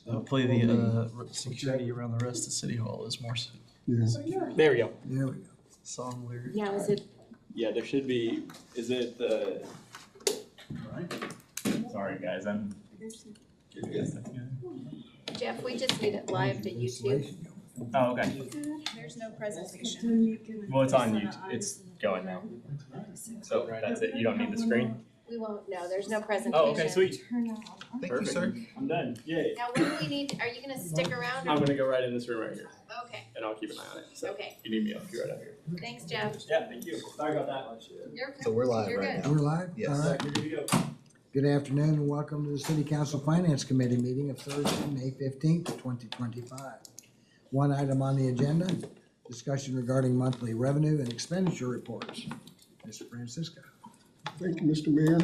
Hopefully the security around the rest of City Hall is more Yeah, There we go. there we go. song lyric. Yeah, was it, Yeah, there should be, is it the? Sorry, guys, I'm. Jeff, we just need it live to YouTube. Oh, okay. There's no presentation. Well, it's on YouTube. It's going now. So that's it. You don't need the screen? We won't, no, there's no presentation. Oh, okay, sweet. Thank you, sir. I'm done. Yay. Now, what do we need, are you gonna stick around? or- I'm gonna go right in this room right here, Okay, and I'll keep an eye on it. So okay, if you need me, I'll be right out here. thanks, Jeff. Yeah, thank you. Sorry about that. You're, So we're live you're right good. We're live? Yes. All right. You're good to go. Good afternoon and welcome to the City Council Finance Committee meeting of Thursday, May 15th, 2025. One item on the agenda, discussion regarding monthly revenue and expenditure reports. Mr. Francisco. Thank you, Mr. Mayor.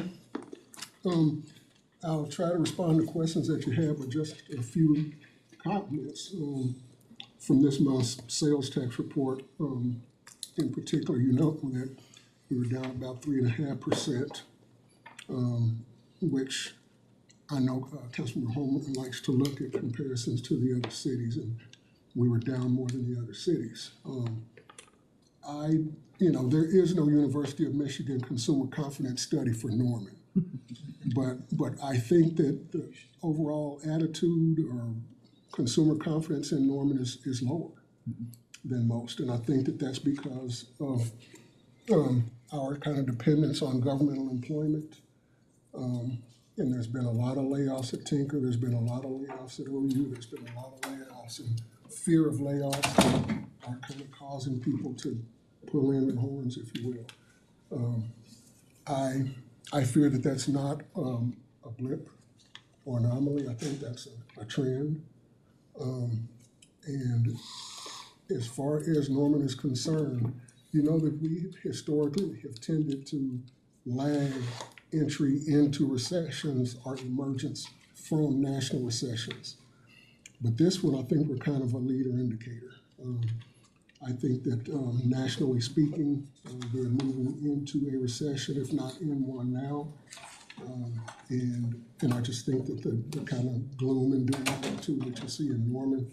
I'll try to respond to questions that you have, but just a few comments from this month's sales tax report. In particular, you note that we were down about 3.5%, which I know Councilman Holman likes to look at comparisons to the other cities, and we were down more than the other cities. There is no University of Michigan consumer confidence study for Norman. But I think that the overall attitude or consumer confidence in Norman is lower than most. And I think that that's because of our kind of dependence on governmental employment. And there's been a lot of layoffs at Tinker. There's been a lot of layoffs at OU. There's been a lot of layoffs, and fear of layoffs are kind of causing people to pull in their horns, if you will. I fear that that's not a blip or anomaly. I think that's a trend. And as far as Norman is concerned, you know that we historically have tended to lag entry into recessions or emergence from national recessions. But this one, I think we're kind of a leader indicator. I think that nationally speaking, we're moving into a recession, if not in one now. And I just think that the kind of gloom and doom attitude that you see in Norman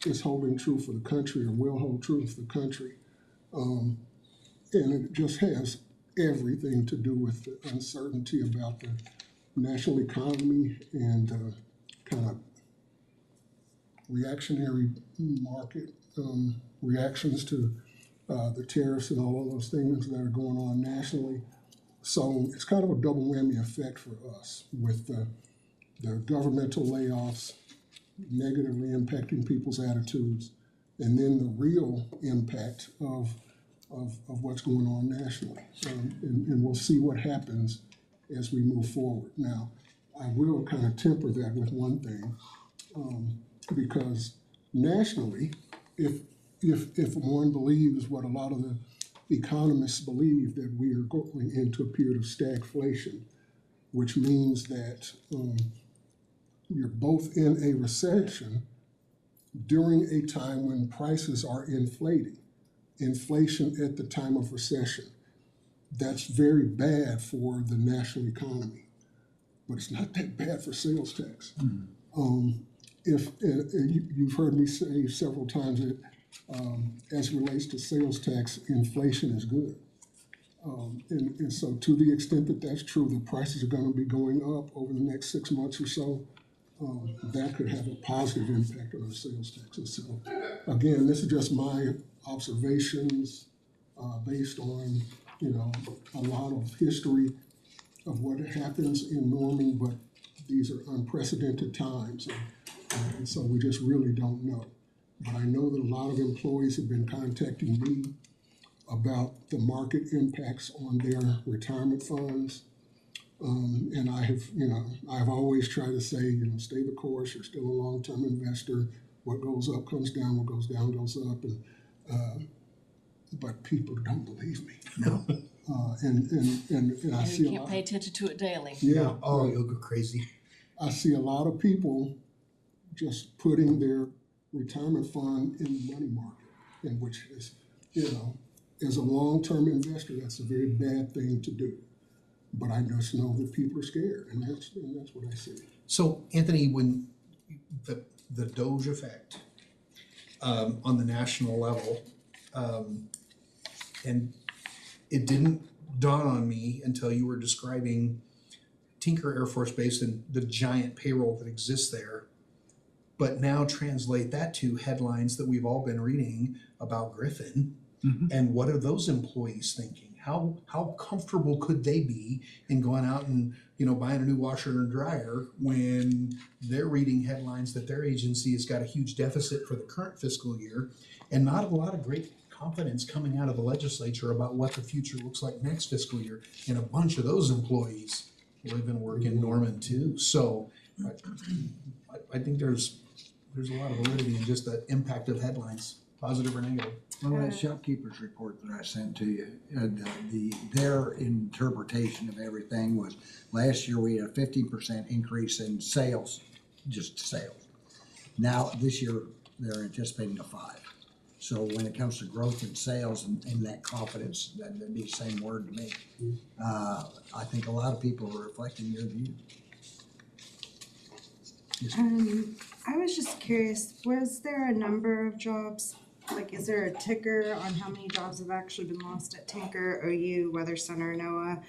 is holding true for the country, or will hold true for the country. And it just has everything to do with the uncertainty about the national economy and kind of reactionary market reactions to the tariffs and all of those things that are going on nationally. So it's kind of a double whammy effect for us with the governmental layoffs negatively impacting people's attitudes, and then the real impact of what's going on nationally. And we'll see what happens as we move forward. Now, I will kind of temper that with one thing, because nationally, if one believes what a lot of the economists believe, that we are going into a period of stagflation, which means that you're both in a recession during a time when prices are inflating. Inflation at the time of recession. That's very bad for the national economy, but it's not that bad for sales tax. You've heard me say several times that as it relates to sales tax, inflation is good. And so to the extent that that's true, the prices are going to be going up over the next 6 months or so. That could have a positive impact on our sales taxes. So again, this is just my observations based on a lot of history of what happens in Norman, but these are unprecedented times, and so we just really don't know. But I know that a lot of employees have been contacting me about the market impacts on their retirement funds. And I've always tried to say, stay the course. You're still a long-term investor. What goes up comes down. What goes down goes up. And but people don't believe me. No. And I see You can't pay attention to it daily. Yeah. Oh, you'll go crazy. I see a lot of people just putting their retirement fund in the money market, and which is, as a long-term investor, that's a very bad thing to do. but I just know that people are scared, and that's what I see. So Anthony, when the DOGE effect on the national level, and it didn't dawn on me until you were describing Tinker Air Force Base and the giant payroll that exists there. But now translate that to headlines that we've all been reading about Griffin. And what are those employees thinking? How comfortable could they be in going out and, you know, buying a new washer and dryer when they're reading headlines that their agency has got a huge deficit for the current fiscal year, and not a lot of great confidence coming out of the legislature about what the future looks like next fiscal year. And a bunch of those employees live and work in Norman too. So I think there's a lot of validity in just the impact of headlines, positive or negative. Well, that shopkeeper's report that I sent to you, their interpretation of everything was, last year we had a 15% increase in sales, just sales. Now, this year, they're anticipating a 5%. So when it comes to growth in sales and that confidence, that'd be the same word to me. I think a lot of people are reflecting your view. I was just curious, was there a number of jobs? Like, is there a ticker on how many jobs have actually been lost at Tinker, OU, Weather Center, NOAA?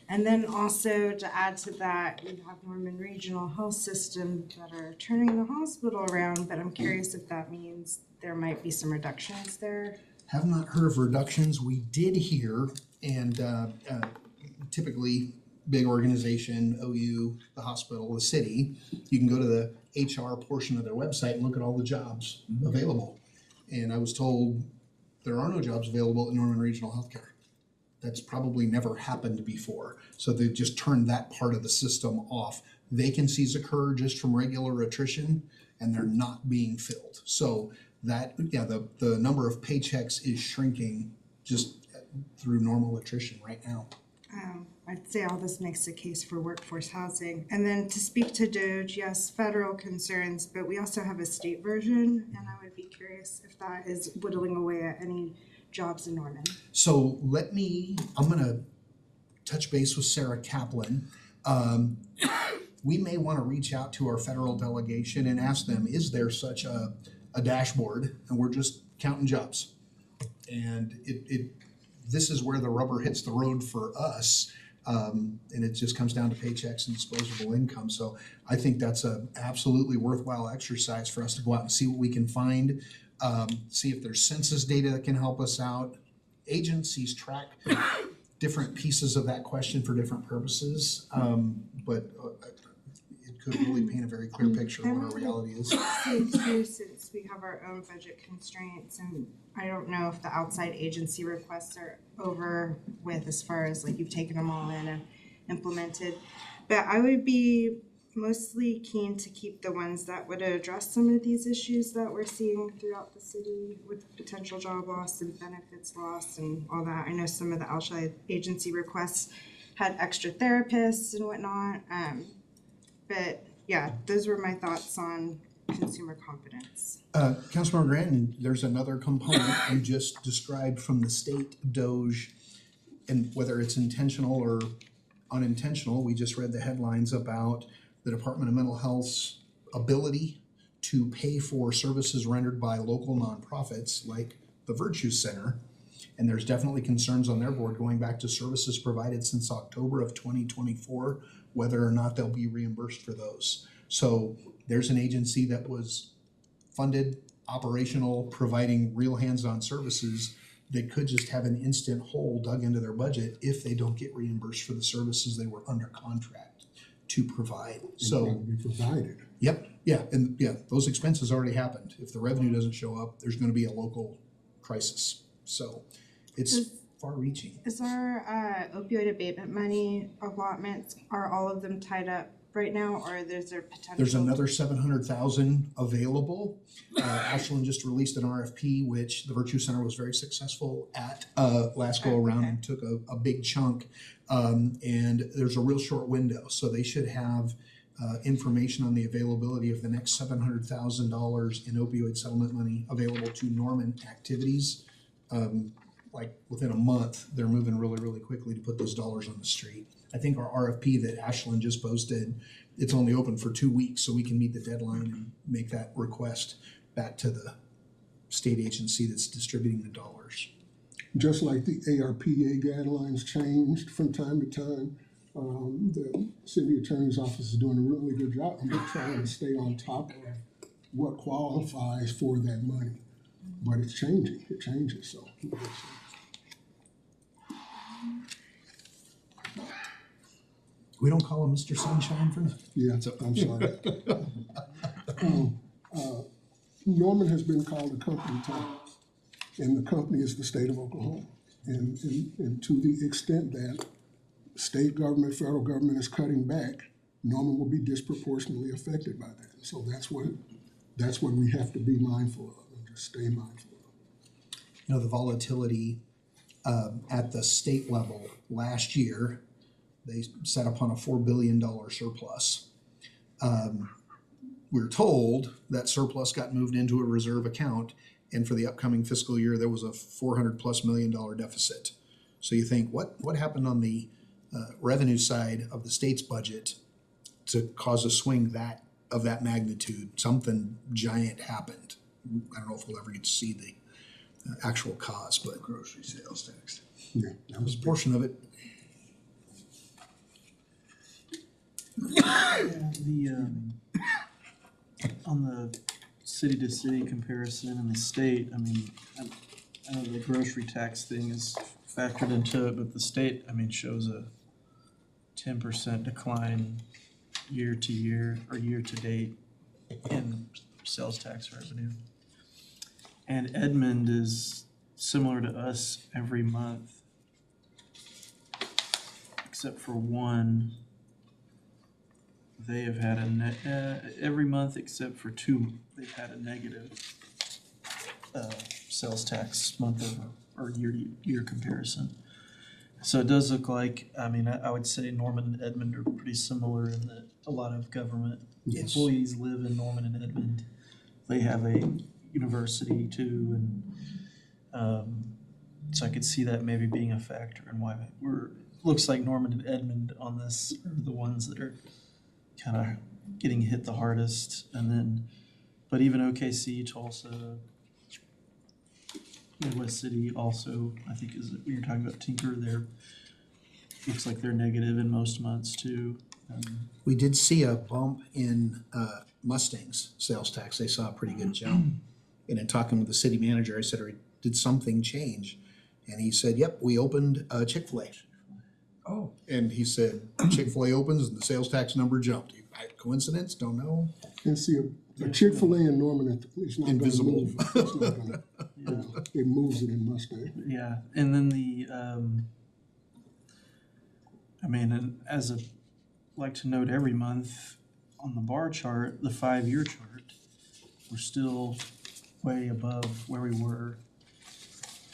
And then also to add to that, we have Norman Regional Health System that are turning the hospital around, but I'm curious if that means there might be some reductions there. Have not heard of reductions. We did hear, and typically big organization, OU, the hospital, the city, you can go to the HR portion of their website and look at all the jobs available. And I was told there are no jobs available in Norman Regional Healthcare. That's probably never happened before. So they've just turned that part of the system off. Vacancies occur just from regular attrition, and they're not being filled. So that, yeah, the number of paychecks is shrinking just through normal attrition right now. I'd say all this makes a case for workforce housing. And then to speak to DOGE, yes, federal concerns, but we also have a state version, and I would be curious if that is whittling away at any jobs in Norman. So I'm gonna touch base with Sarah Kaplan. We may wanna reach out to our federal delegation and ask them, is there such a dashboard, and we're just counting jobs? And this is where the rubber hits the road for us. And it just comes down to paychecks and disposable income. So I think that's a absolutely worthwhile exercise for us to go out and see what we can find, see if there's census data that can help us out. Agencies track different pieces of that question for different purposes, but it could really paint a very clear picture of what our reality is. Too, since we have our own budget constraints, and I don't know if the outside agency requests are over with as far as like you've taken them all in and implemented. But I would be mostly keen to keep the ones that would address some of these issues that we're seeing throughout the city with potential job loss and benefits loss and all that. I know some of the outside agency requests had extra therapists and whatnot. But yeah, those were my thoughts on consumer confidence. Councilmember Grant, there's another component you just described from the state DOGE, and whether it's intentional or unintentional, we just read the headlines about the Department of Mental Health's ability to pay for services rendered by local nonprofits like the Virtue Center. And there's definitely concerns on their board going back to services provided since October of 2024, whether or not they'll be reimbursed for those. So there's an agency that was funded, operational, providing real hands-on services that could just have an instant hole dug into their budget if they don't get reimbursed for the services they were under contract to provide. So Be provided. Yep, yeah, and yeah, those expenses already happened. If the revenue doesn't show up, there's gonna be a local crisis. So it's far-reaching. Is our opioid abatement money allotments, are all of them tied up right now, or is there potential? There's another 700,000 available. Ashland just released an RFP, which the Virtue Center was very successful at last go around and took a big chunk. And there's a real short window, so they should have information on the availability of the next $700,000 in opioid settlement money available to Norman activities. Like within a month, they're moving really, really quickly to put those dollars on the street. I think our RFP that Ashland just posted, it's only open for 2 weeks, so we can meet the deadline and make that request back to the state agency that's distributing the dollars. Just like the ARPA guidelines changed from time to time, the city attorney's office is doing a really good job. And they're trying to stay on top of what qualifies for that money. But it's changing, it changes, so. We don't call him Mr. Sunshine for nothing. Yeah, I'm sorry. Norman has been called a company town, and the company is the state of Oklahoma. And to the extent that state government, federal government is cutting back, Norman will be disproportionately affected by that. So that's what we have to be mindful of, and just stay mindful of. You know, the volatility at the state level last year, they set upon a $4 billion surplus. We're told that surplus got moved into a reserve account, and for the upcoming fiscal year, there was a $400+ million deficit. So you think, what happened on the revenue side of the state's budget to cause a swing of that magnitude? Something giant happened. I don't know if we'll ever get to see the actual cause, but Grocery sales tax. Yeah, that was a portion of it. On the city-to-city comparison in the state, I mean, I know the grocery tax thing is factored into it, but the state, I mean, shows a 10% decline year to year or year to date in sales tax revenue. And Edmond is similar to us every month, except for one. They have had every month except for 2, they've had a negative sales tax month over or year to year comparison. So it does look like, I mean, I would say Norman and Edmond are pretty similar in that a lot of government employees live in Norman and Edmond. They have a university too, and so I could see that maybe being a factor in why looks like Norman and Edmond on this are the ones that are kind of getting hit the hardest, and then, but even OKC, Tulsa, Midwest City also, I think is, when you're talking about Tinker, looks like they're negative in most months too. We did see a bump in Mustang's sales tax. They saw a pretty good jump. And in talking with the city manager, I said, did something change? And he said, yep, we opened Chick-fil-A. Oh. And he said, Chick-fil-A opens and the sales tax number jumped. Coincidence? Don't know. And see, a Chick-fil-A in Norman is not Invisible. gonna move. It's not gonna, it moves it in Mustang. Yeah, and then I mean, and as a, like to note every month on the bar chart, the 5-year chart, we're still way above where we were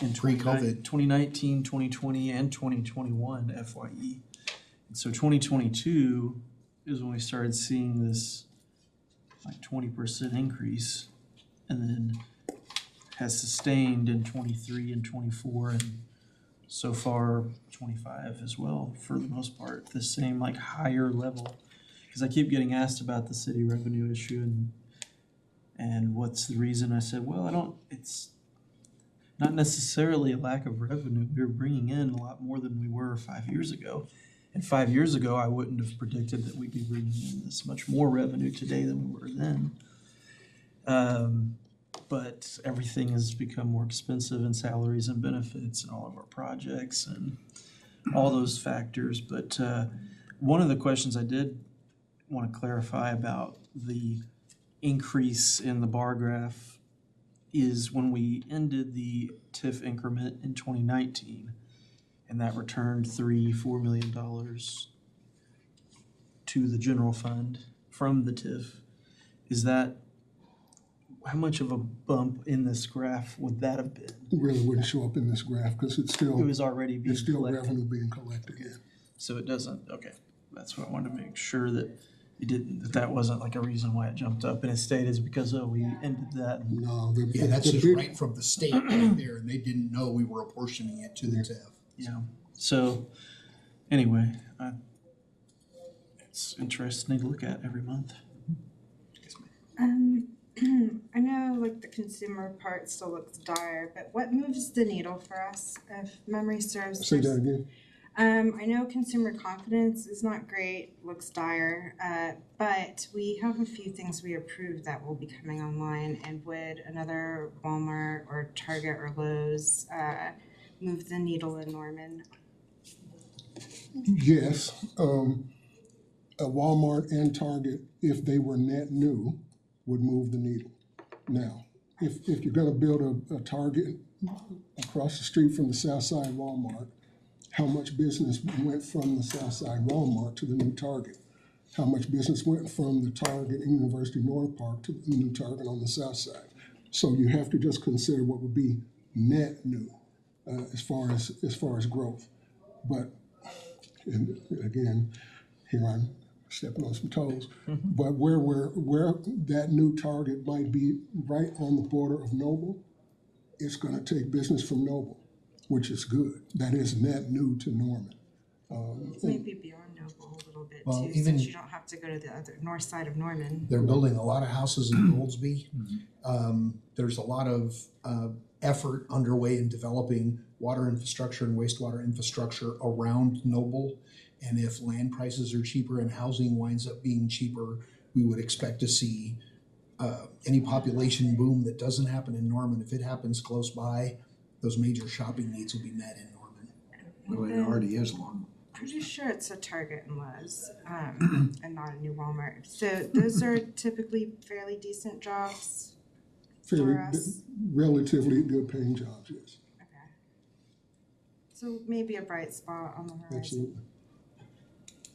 in Pre-COVID. 2019, 2020, and 2021 FYE. And so 2022 is when we started seeing this like 20% increase, and then has sustained in 23 and 24, and so far 25 as well, for the most part, the same like higher level. Because I keep getting asked about the city revenue issue and what's the reason. I said, well, it's not necessarily a lack of revenue. We're bringing in a lot more than we were 5 years ago. And 5 years ago, I wouldn't have predicted that we'd be bringing in this much more revenue today than we were then. But everything has become more expensive in salaries and benefits and all of our projects and all those factors. But one of the questions I did want to clarify about the increase in the bar graph is when we ended the TIF increment in 2019, and that returned $4 million to the general fund from the TIF. Is that, how much of a bump in this graph would that have been? It really wouldn't show up in this graph because it's It was already being it's still collected. revenue being collected. Yeah. So it doesn't, okay, that's what I wanted to make sure that you didn't, that wasn't like a reason why it jumped up, and it stayed is because, oh, we ended that. and- No, Yeah, that's the just big, right from the state right there, and they didn't know we were apportioning it to the TIF. Yeah, so anyway, it's interesting to look at every month. I know like the consumer part still looks dire, but what moves the needle for us if memory serves? Say that again. I know consumer confidence is not great, looks dire, but we have a few things we approved that will be coming online, and would another Walmart or Target or Lowe's move the needle in Norman? Yes, a Walmart and Target, if they were net new, would move the needle. Now, if you're gonna build a Target across the street from the Southside Walmart, how much business went from the Southside Walmart to the new Target? How much business went from the Target in University North Park to the new Target on the south side? So you have to just consider what would be net new, as far as growth. But, and again, here I'm stepping on some toes, but where that new Target might be right on the border of Noble, it's gonna take business from Noble, which is good. That is net new to Norman. Maybe beyond Noble a little bit Well, too, even- since you don't have to go to the other north side of Norman. They're building a lot of houses in Goldsby. There's a lot of effort underway in developing water infrastructure and wastewater infrastructure around Noble. And if land prices are cheaper and housing winds up being cheaper, we would expect to see any population boom that doesn't happen in Norman. If it happens close by, those major shopping needs will be met in Norman. Well, it already is long. Pretty sure it's a Target and Lowe's, and not a new Walmart. So those are typically fairly decent jobs Fairly, for us. relatively good paying jobs, yes, Okay. So maybe a bright spot on the horizon. absolutely.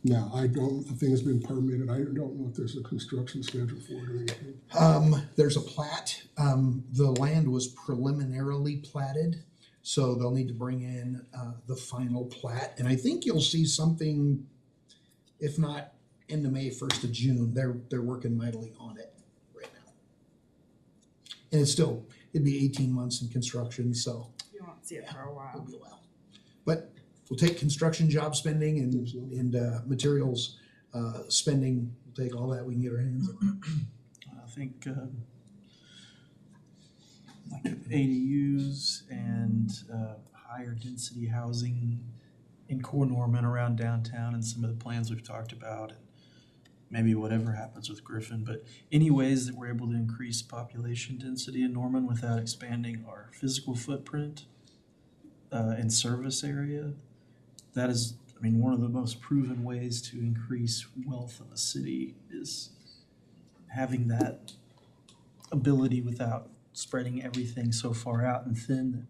Now, I think it's been permitted. I don't know if there's a construction schedule for it or anything. There's a plat. The land was preliminarily platted, so they'll need to bring in the final plat. And I think you'll see something, if not end of May, 1st of June. They're working mightily on it right now. And it'd be 18 months in construction, so You won't see it for a it'll while. be a while. But we'll take construction job spending Absolutely. and materials spending. We'll take all that we can get our hands on. I think, like ADUs and, higher density housing in core Norman around downtown and some of the plans we've talked about. And maybe whatever happens with Griffin, but any ways that we're able to increase population density in Norman without expanding our physical footprint, and service area, that is, I mean, one of the most proven ways to increase wealth of a city is having that ability without spreading everything so far out and thin,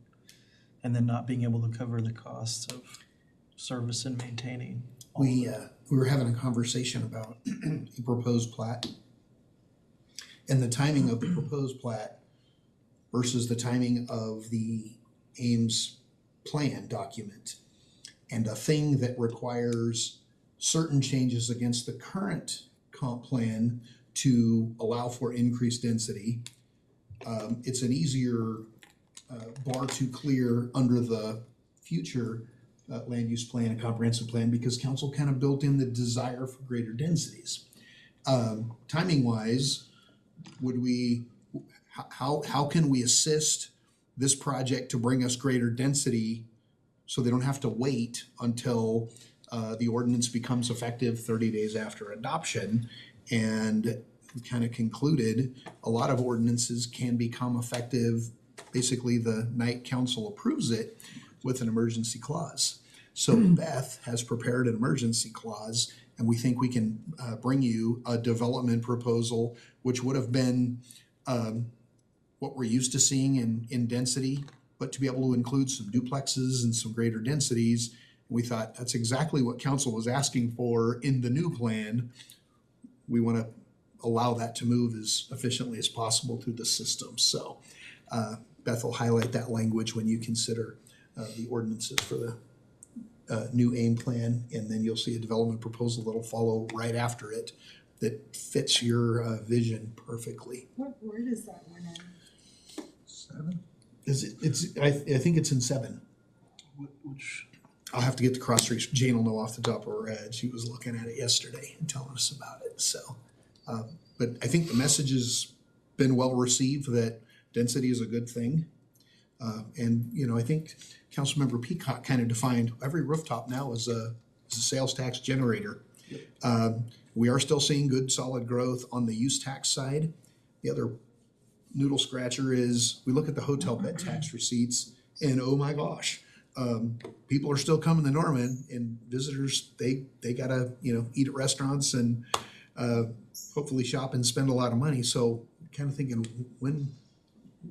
and then not being able to cover the costs of service and maintaining. all of We it. were having a conversation about a proposed plat. And the timing of the proposed plat versus the timing of the Ames plan document. And a thing that requires certain changes against the current comp plan to allow for increased density. It's an easier bar to clear under the future land use plan and comprehensive plan because council kind of built in the desire for greater densities. Timing wise, how can we assist this project to bring us greater density so they don't have to wait until the ordinance becomes effective 30 days after adoption? And we kind of concluded a lot of ordinances can become effective basically the night council approves it with an emergency clause. So Beth has prepared an emergency clause, and we think we can bring you a development proposal, which would have been what we're used to seeing in density, but to be able to include some duplexes and some greater densities. We thought that's exactly what council was asking for in the new plan. We want to allow that to move as efficiently as possible through the system. So Beth will highlight that language when you consider the ordinances for the new AIM plan, and then you'll see a development proposal that'll follow right after it that fits your vision perfectly. What word is that one in? 7? I think it's in 7. Which, I'll have to get the cross streets. Jane will know off the top of her head. She was looking at it yesterday and telling us about it, so. But I think the message has been well received that density is a good thing. And, you know, I think Councilmember Peacock kind of defined every rooftop now as a sales tax generator. We are still seeing good solid growth on the use tax side. The other noodle scratcher is we look at the hotel bed tax receipts and oh my gosh, people are still coming to Norman and visitors, they gotta, you know, eat at restaurants and hopefully shop and spend a lot of money. So kind of thinking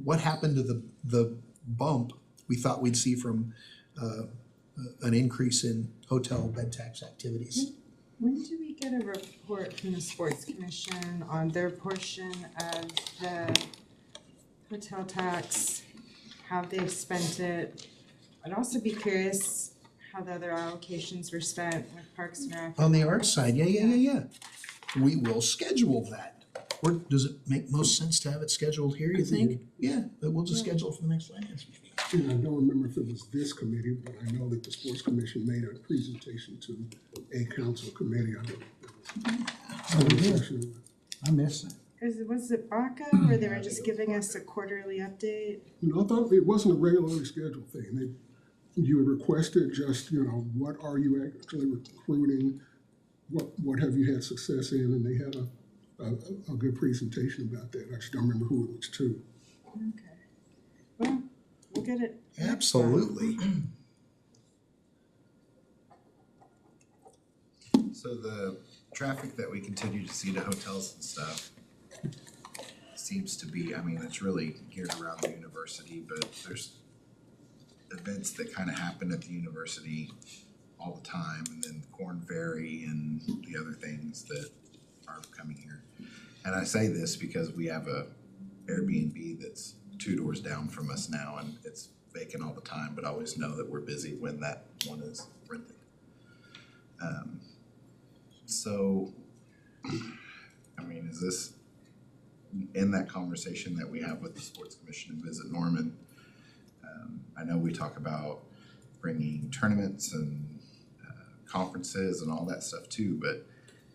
what happened to the bump we thought we'd see from an increase in hotel bed tax activities? When do we get a report from the Sports Commission on their portion of the hotel tax, how they've spent it? I'd also be curious how the other allocations were spent with Parks and Rec. On the arts side, yeah. We will schedule that. Or does it make most sense to have it scheduled here, you think? Yeah, but we'll just schedule it for the next finance meeting. And I don't remember if it was this committee, but I know that the Sports Commission made a presentation to a council committee. I missed it. Was it Baca where they were just giving us a quarterly update? You know, I thought it wasn't a regularly scheduled thing. You requested just, you know, what are you actually recruiting? What have you had success in? And they had a good presentation about that. I just don't remember who it was to. Okay. Well, we'll get it. Absolutely. So the traffic that we continue to see to hotels and stuff seems to be, I mean, it's really geared around the university, but there's events that kind of happen at the university all the time, and then Corn Ferry and the other things that are coming here. And I say this because we have a Airbnb that's 2 doors down from us now, and it's vacant all the time, but I always know that we're busy when that one is rented. So, I mean, is this in that conversation that we have with the Sports Commission and Visit Norman? I know we talk about bringing tournaments and conferences and all that stuff too, but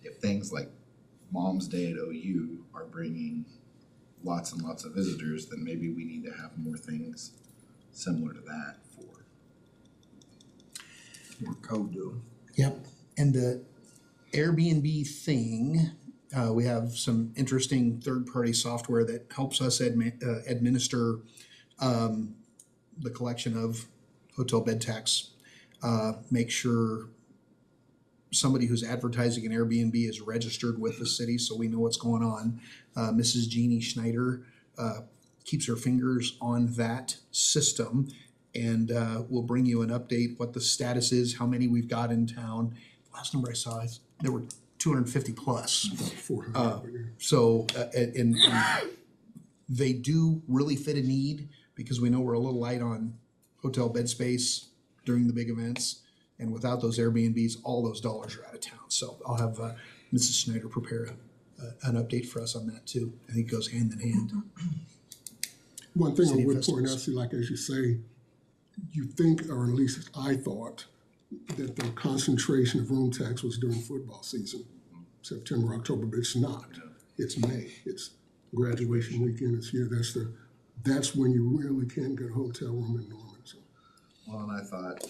if things like Mom's Day at OU are bringing lots and lots of visitors, then maybe we need to have more things similar to that for. Code. Yep, and the Airbnb thing, we have some interesting third-party software that helps us administer the collection of hotel bed tax. Make sure somebody who's advertising an Airbnb is registered with the city so we know what's going on. Mrs. Jeannie Schneider keeps her fingers on that system and we'll bring you an update, what the status is, how many we've got in town. Last number I saw, there were 250 plus. About 400. So, and they do really fit a need because we know we're a little light on hotel bed space during the big events. And without those Airbnbs, all those dollars are out of town. So I'll have Mrs. Schneider prepare an update for us on that too. I think it goes hand in hand. One thing I City would point festivals. out, see, like as you say, you think, or at least I thought, that the concentration of room tax was during football season, September, October, but it's not. It's May. It's graduation weekend. It's here. That's when you really can get a hotel room in Norman. So. Well, and I thought,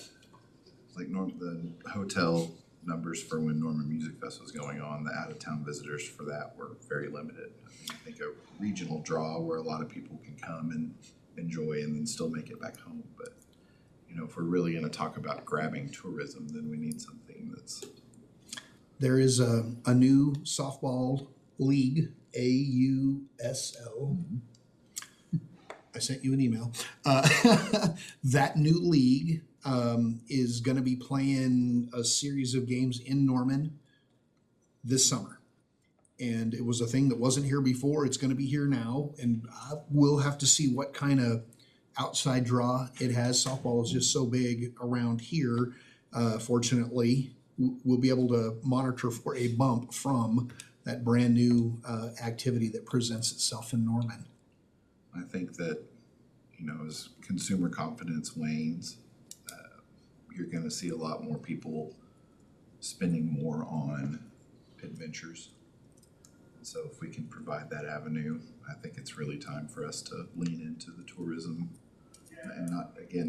like the hotel numbers for when Norman Music Fest was going on, the out-of-town visitors for that were very limited. I think a regional draw where a lot of people can come and enjoy and then still make it back home. But, you know, if we're really gonna talk about grabbing tourism, then we need something that's. There is a new softball league, AUSL. I sent you an email. That new league is going to be playing a series of games in Norman this summer. And it was a thing that wasn't here before. It's going to be here now. And we'll have to see what kind of outside draw it has. Softball is just so big around here. Fortunately, we'll be able to monitor for a bump from that brand new activity that presents itself in Norman. I think that, you know, as consumer confidence wanes, you're gonna see a lot more people spending more on adventures. So if we can provide that avenue, I think it's really time for us to lean into the tourism. And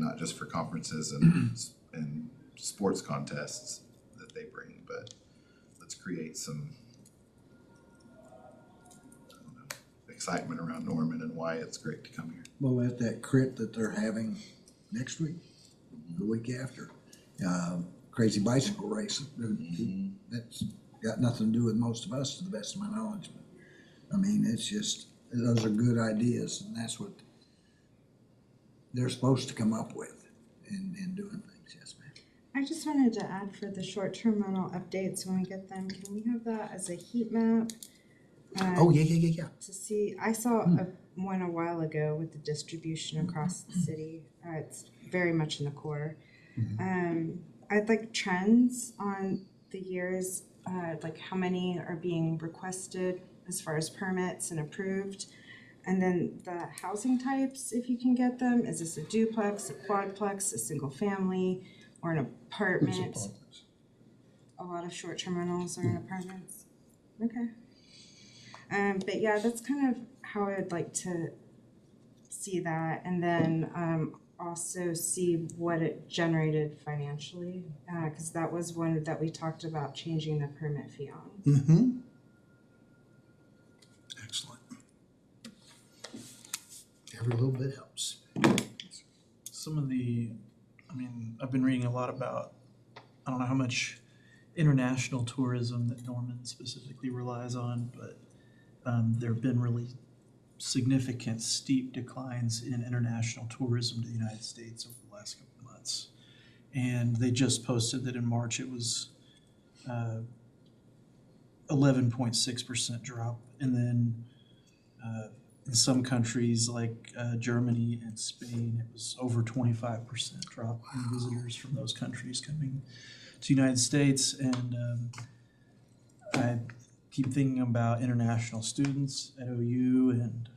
not just for conferences and sports contests that they bring, but let's create some, I don't know, excitement around Norman and why it's great to come here. Well, at that crit that they're having next week, the week after, crazy bicycle race, that's got nothing to do with most of us, to the best of my knowledge. But I mean, it's just, those are good ideas, and that's what they're supposed to come up with in doing things. Yes, ma'am. I just wanted to add for the short-term rental updates, when we get them, can we have that as a heat map? Oh, yeah. To see, I saw one a while ago with the distribution across the city. It's very much in the core. I'd like trends on the years, like how many are being requested as far as permits and approved. And then the housing types, if you can get them, is this a duplex, a quadplex, a single family, or an apartment? A lot of short-term rentals are in apartments. Okay. But yeah, that's kind of how I'd like to see that, and then also see what it generated financially, because that was one that we talked about changing the permit fee on. Excellent. Every little bit helps. Some of the, I mean, I've been reading a lot about, I don't know how much international tourism that Norman specifically relies on, but there have been really significant steep declines in international tourism to the United States over the last couple of months. And they just posted that in March it was 11.6% drop. And then in some countries like Germany and Spain, it was over 25% drop in visitors from those countries coming to the United States. And I keep thinking about international students at OU and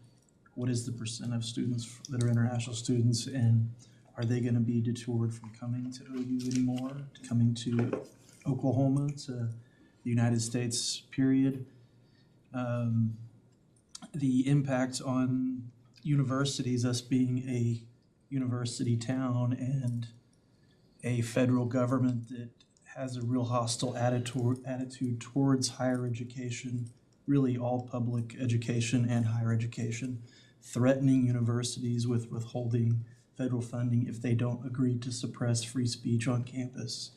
what is the percent of students that are international students, and are they going to be detoured from coming to OU anymore, to coming to Oklahoma, to the United States, period. The impact on universities, us being a university town and a federal government that has a real hostile attitude towards higher education, really all public education and higher education, threatening universities with withholding federal funding if they don't agree to suppress free speech on campus.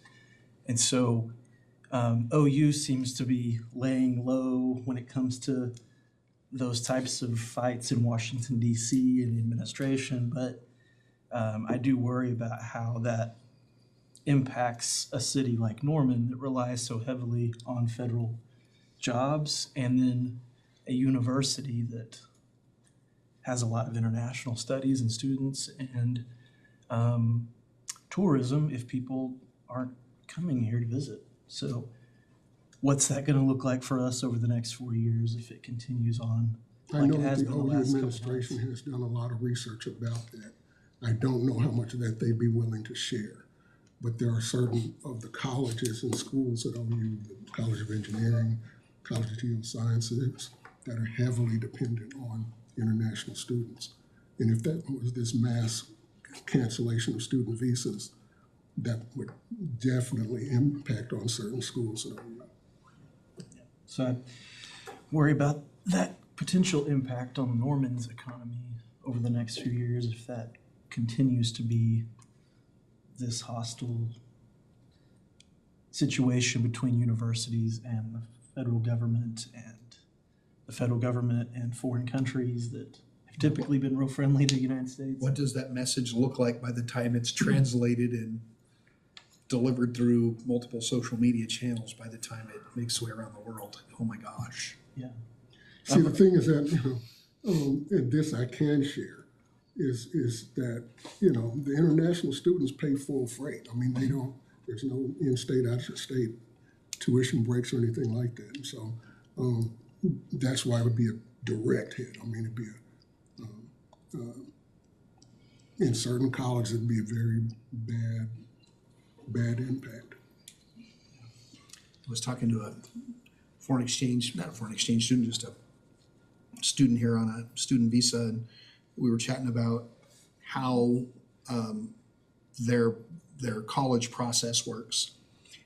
And so OU seems to be laying low when it comes to those types of fights in Washington, D.C. and the administration, but I do worry about how that impacts a city like Norman that relies so heavily on federal jobs, and then a university that has a lot of international studies and students and tourism if people aren't coming here to visit. So what's that going to look like for us over the next 4 years if it continues on I like know it that has the been the OU last couple administration months? has done a lot of research about that. I don't know how much of that they'd be willing to share. But there are certain of the colleges and schools at OU, the College of Engineering, College of Geosciences, that are heavily dependent on international students. And if that was this mass cancellation of student visas, that would definitely impact on certain schools at OU. So I worry about that potential impact on Norman's economy over the next few years if that continues to be this hostile situation between universities and the federal government and foreign countries that have typically been real friendly to the United States. What does that message look like by the time it's translated and delivered through multiple social media channels by the time it makes its way around the world? Oh my gosh. Yeah. See, the thing is that, and this I can share, is that, the international students pay full freight. I mean, there's no in-state, out-of-state tuition breaks or anything like that. And so that's why it would be a direct hit. I mean, it'd be in certain colleges, it'd be a very bad bad impact. I was talking to a not a foreign exchange student, just a student here on a student visa, and we were chatting about how their college process works.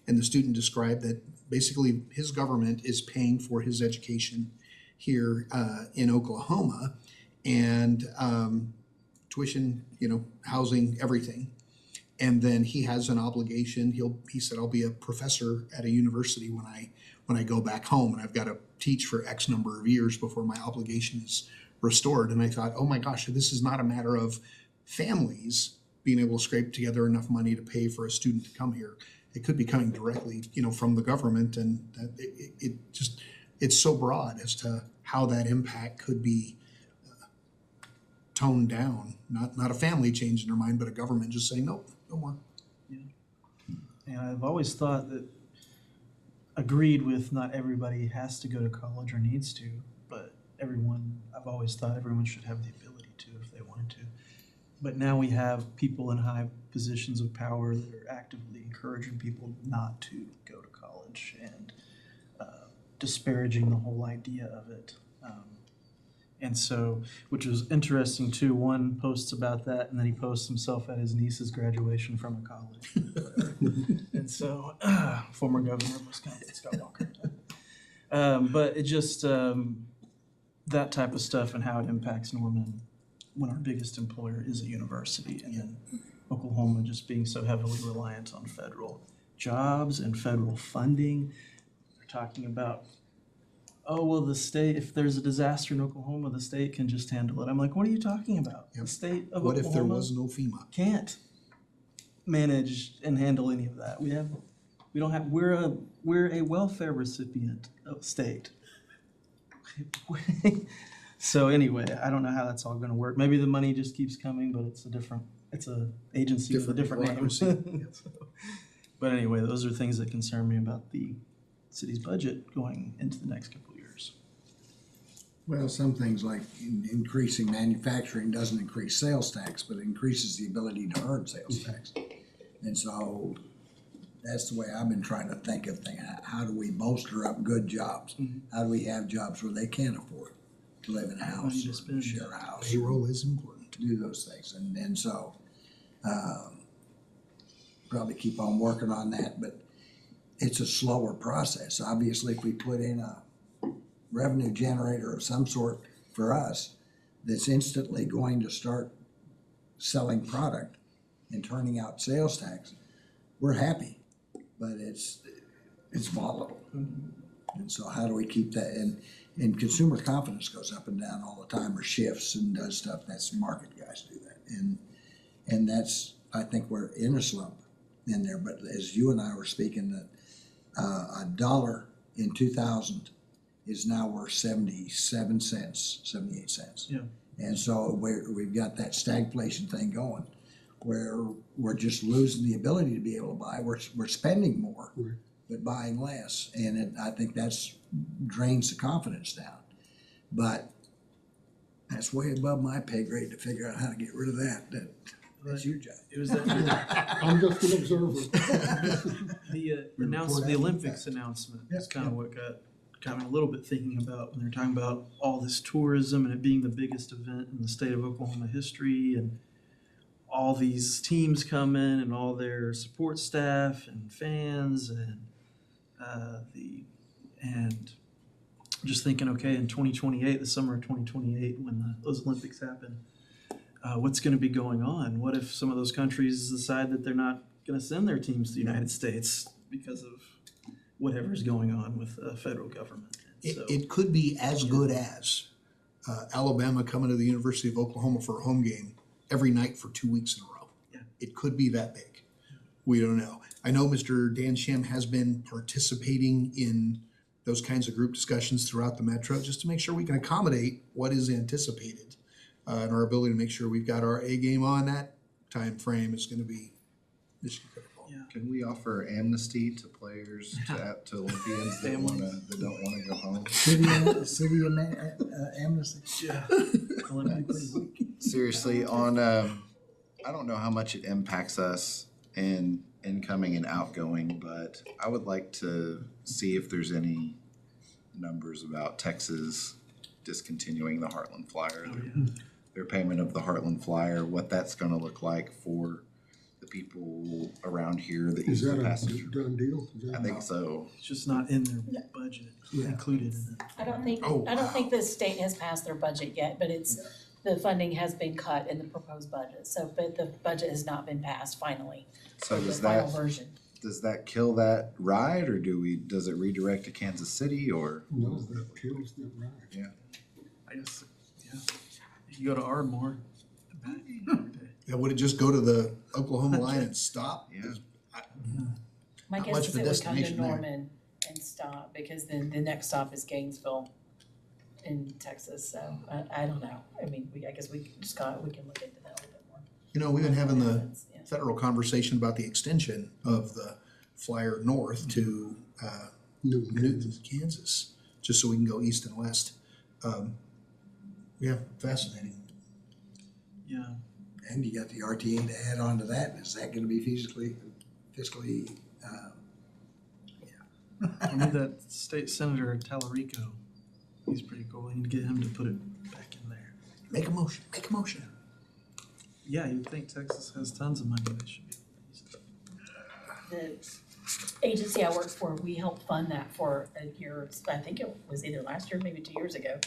And the student described that basically his government is paying for his education here in Oklahoma, and tuition, housing, everything. And then he has an obligation. He said, I'll be a professor at a university when I go back home, and I've got to teach for X number of years before my obligation is restored. And I thought, oh my gosh, this is not a matter of families being able to scrape together enough money to pay for a student to come here. It could be coming directly, from the government, and that it's so broad as to how that impact could be toned down. Not a family changing their mind, but a government just saying, nope, no more. And I've always thought that, agreed with not everybody has to go to college or needs to, but I've always thought everyone should have the ability to if they wanted to. But now we have people in high positions of power that are actively encouraging people not to go to college and disparaging the whole idea of it. And so, which was interesting too, one posts about that and then he posts himself at his niece's graduation from a college. And so, former governor of Wisconsin, Scott Walker. But it just, that type of stuff and how it impacts Norman when our biggest employer is a university, and then Oklahoma just being so heavily reliant on federal jobs and federal funding. They're talking about, oh, well, the state, if there's a disaster in Oklahoma, the state can just handle it. I'm like, what are you talking about? Yep. The state of What Oklahoma if there was no FEMA? can't manage and handle any of that. We're a welfare recipient of state. So anyway, I don't know how that's all gonna work. Maybe the money just keeps coming, but it's a agency with a different name. bureaucracy. But anyway, those are things that concern me about the city's budget going into the next couple of years. Well, some things like increasing manufacturing doesn't increase sales tax, but it increases the ability to earn sales tax. And so that's the way I've been trying to think of things. How do we bolster up good jobs? How do we have jobs where they can't afford to live in a house Money to or spend. share a house? Payroll is important. To do those things. And so, probably keep on working on that, but it's a slower process. Obviously, if we put in a revenue generator of some sort for us that's instantly going to start selling product and turning out sales tax, we're happy, but it's volatile. And so how do we keep that? And consumer confidence goes up and down all the time, or shifts and does stuff. That's market guys do that. And that's, I think we're in a slump in there. But as you and I were speaking, that $1 in 2000 is now worth 77 cents, 78 cents. Yeah. And so we've got that stagflation thing going, where we're just losing the ability to be able to buy. We're spending more, Right. but buying less. And I think that's drains the confidence down. But that's way above my pay grade to figure out how to get rid of that. That's your job. It was that I'm just an observer. the report the out Olympics facts. announcement Yeah, is kind of what got me a little bit thinking about when they're talking about all this tourism and it being the biggest event in the state of Oklahoma history, and all these teams come in and all their support staff and fans and and just thinking, okay, in 2028, the summer of 2028, when those Olympics happen, what's going to be going on? What if some of those countries decide that they're not going to send their teams to the United States because of whatever's going on with the federal government? So, It could be as good as Alabama coming to the University of Oklahoma for a home game every night for 2 weeks in a row. Yeah. It could be that big. We don't know. I know Mr. Dan Shem has been participating in those kinds of group discussions throughout the metro, just to make sure we can accommodate what is anticipated. And our ability to make sure we've got our A game on that time frame is going to be mission critical. Yeah. Can we offer amnesty to players, to Olympians that don't wanna go home? City amnesty. yeah. Olympics. Seriously, on, I don't know how much it impacts us in incoming and outgoing, but I would like to see if there's any numbers about Texas discontinuing the Heartland Flyer. Their payment of the Heartland Flyer, what that's gonna look like for the people around here that Is use that the a passenger. done deal? Is that- I think so. It's just not in their budget, Yeah. included in it. I don't think, Oh, I don't wow. think the state has passed their budget yet, but it's, the funding has been cut in the proposed budget, so, but the budget has not been passed finally. So The does final that, version. does that kill that ride, or does it redirect to Kansas City, or? No, that kills that ride. I guess, yeah. You go to Ardmore, back every day. Yeah, would it just go to the Oklahoma line and stop? Yeah. My Not guess much is of a it would come to destination there. Norman and stop, because then the next stop is Gainesville in Texas, so I don't know. I mean, I guess we just we can look into that a little bit more. You know, we've been having the Yeah. federal conversation about the extension of the flyer north to Newton, Kansas, just so we can go east and west. Yeah, fascinating. Yeah, And you got the RTA to add on to that, is that gonna be fiscally, I need that state senator Tallarico. He's pretty cool. I need to get him to put it back in there. Make a motion, make a motion. Yeah, you'd think Texas has tons of money. They should be able to use it. The agency I work for, we helped fund that for a year, I think it was either last year, maybe 2 years ago.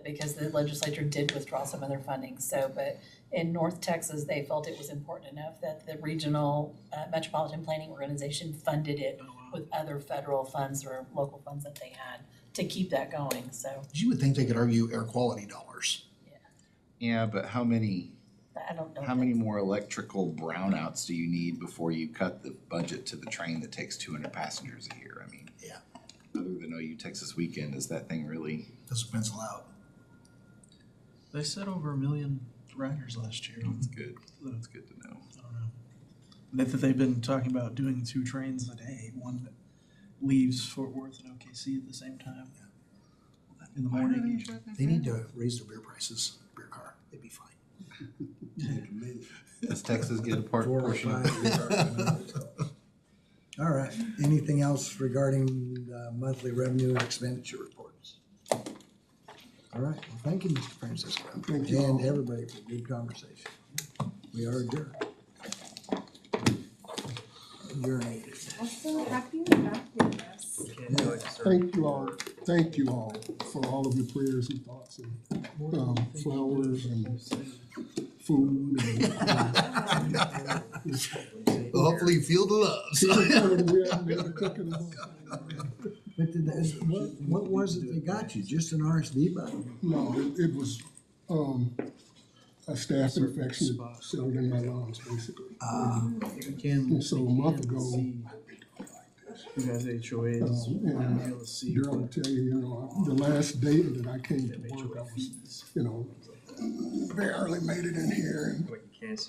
Because the legislature did withdraw some of their funding, so, but in North Texas, they felt it was important enough that the regional metropolitan planning organization funded it with other federal funds or local funds that they had to keep that going, so You would think they could argue air quality dollars. Yeah, but how many I don't know. How many more electrical brownouts do you need before you cut the budget to the train that takes 200 passengers a year? I mean, Yeah. other than OU Texas Weekend, is that thing really? Doesn't pencil out. They said over 1 million riders last year. That's good. That's good to know. I don't know. That they've been talking about doing 2 trains a day, one that leaves Fort Worth and OKC at the same time. In the morning. They need to raise their beer prices, beer car, they'd be fine. Does Texas get a 4 or portion of 5. All right, anything else regarding monthly revenue and expenditure reports? All right, well, thank you, Mr. Francisco, Thank you and all. everybody for good conversation. We are adjourned. Adjourned. Also, happy you're back with us. Thank you all for all of your prayers and thoughts and flowers and food and Hopefully you feel the love. But what was it they got you? Just an RSV button? No, it was a staph infection that settled in my lungs, basically. And so a month ago, You guys HOAs, and be able to see Daryl will tell you, the last day that I came to work, I was, barely made it in here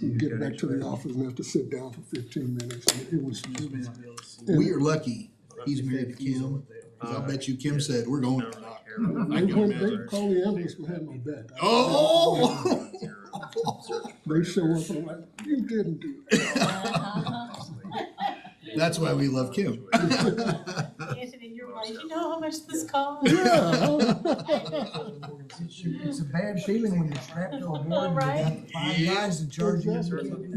and get back to the office and have to sit down for 15 minutes. And it was, We are lucky he's married to Kim, cause I'll bet you Kim said, we're going to the doctor. they called the ambulance and had my back. Oh! They show up and I'm like, you didn't do it. That's why we love Kim. Anthony, you're like, you know how much this costs? It's a bad feeling when you're strapped to a board and you got 5 guys in charge of you.